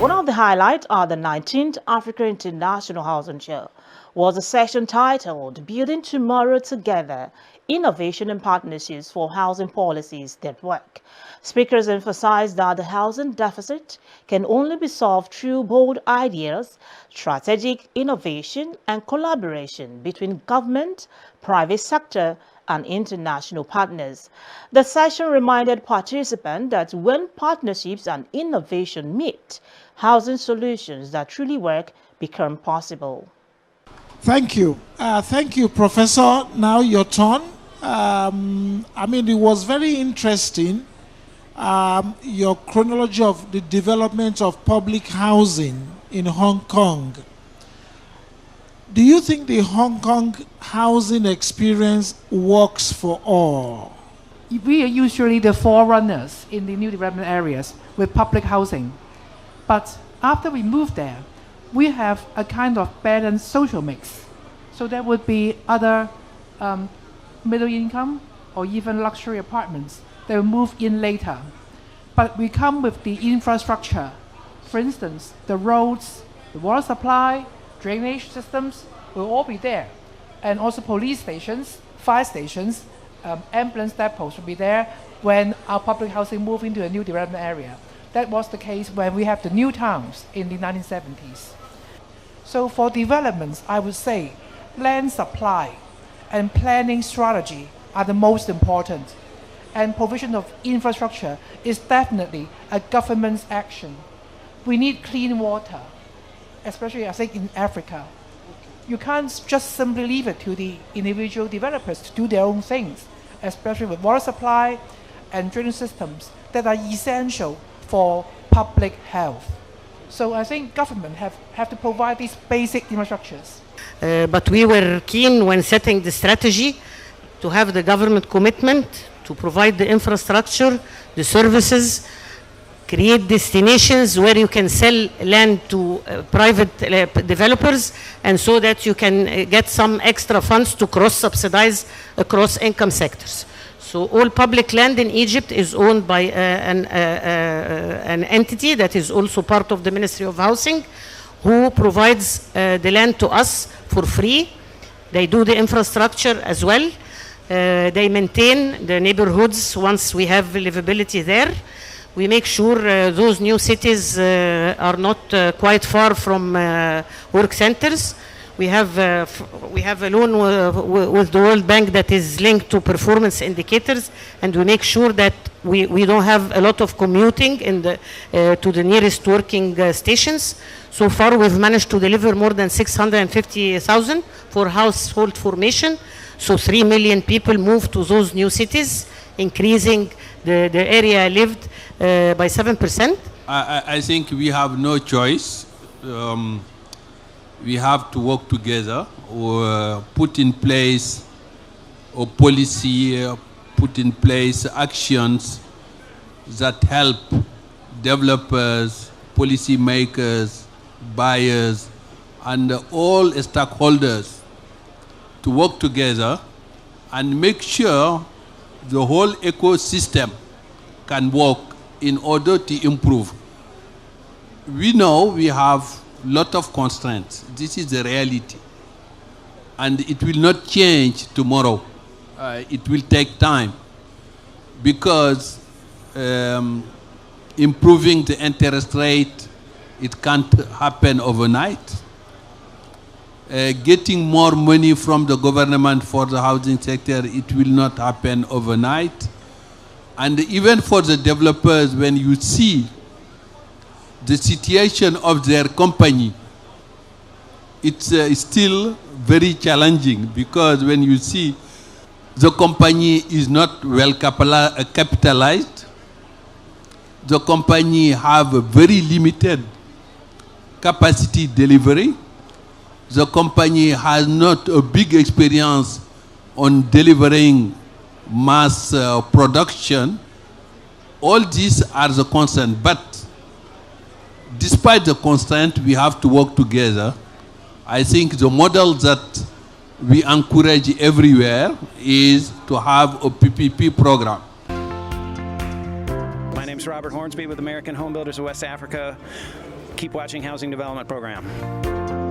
One of the highlights of the 19th Africa International Housing Show was a session titled Building Tomorrow Together, Innovation and Partnerships for Housing Policies That Work. Speakers emphasized that the housing deficit can only be solved through bold ideas, strategic innovation, and collaboration between government, private sector, and international partners. The session reminded participants that when partnerships and innovation meet, housing solutions that truly work become possible. Thank you. Thank you, Professor. Now your turn. It was very interesting, your chronology of the development of public housing in Hong Kong. Do you think the Hong Kong housing experience works for all? We are usually the forerunners in the new development areas with public housing. But after we move there, we have a kind of balanced social mix. So there would be other middle income or even luxury apartments that will move in later. But we come with the infrastructure. For instance, the roads, the water supply, drainage systems will all be there. And also police stations, fire stations, ambulance depots will be there when our public housing move into a new development area. That was the case when we have the new towns in the 1970s. So for developments, I would say land supply and planning strategy are the most important. And provision of infrastructure is definitely a government's action. We need clean water, especially I think in Africa. You can't just simply leave it to the individual developers to do their own things, especially with water supply and drainage systems that are essential for public health. So I think government have to provide these basic infrastructures. But we were keen when setting the strategy to have the government commitment to provide the infrastructure, the services, create destinations where you can sell land to private developers, and so that you can get some extra funds to cross-subsidize across income sectors. So all public land in Egypt is owned by an entity that is also part of the Ministry of Housing, who provides the land to us for free. They do the infrastructure as well. They maintain the neighborhoods once we have livability there. We make sure those new cities are not quite far from work centers. We have a loan with the World Bank that is linked to performance indicators, and we make sure that we don't have a lot of commuting to the nearest working stations. So far, we've managed to deliver more than 650,000 for household formation. So 3 million people moved to those new cities, increasing the area lived by 7%. I think we have no choice. We have to work together, or put in place a policy, put in place actions that help developers, policy makers, buyers, and all stakeholders to work together and make sure the whole ecosystem can work in order to improve. We know we have a lot of constraints. This is the reality. And it will not change tomorrow. It will take time, because improving the interest rate, it can't happen overnight. Getting more money from the government for the housing sector, it will not happen overnight. And even for the developers, when you see the situation of their company, it's still very challenging, because when you see the company is not well capitalized, the company have a very limited capacity delivery, the company has not a big experience on delivering mass production. All these are the concerns, but despite the constraint, we have to work together. I think the model that we encourage everywhere is to have a PPP program. My name is Robert Hornsby with American Home Builders of West Africa. Keep watching Housing Development Program.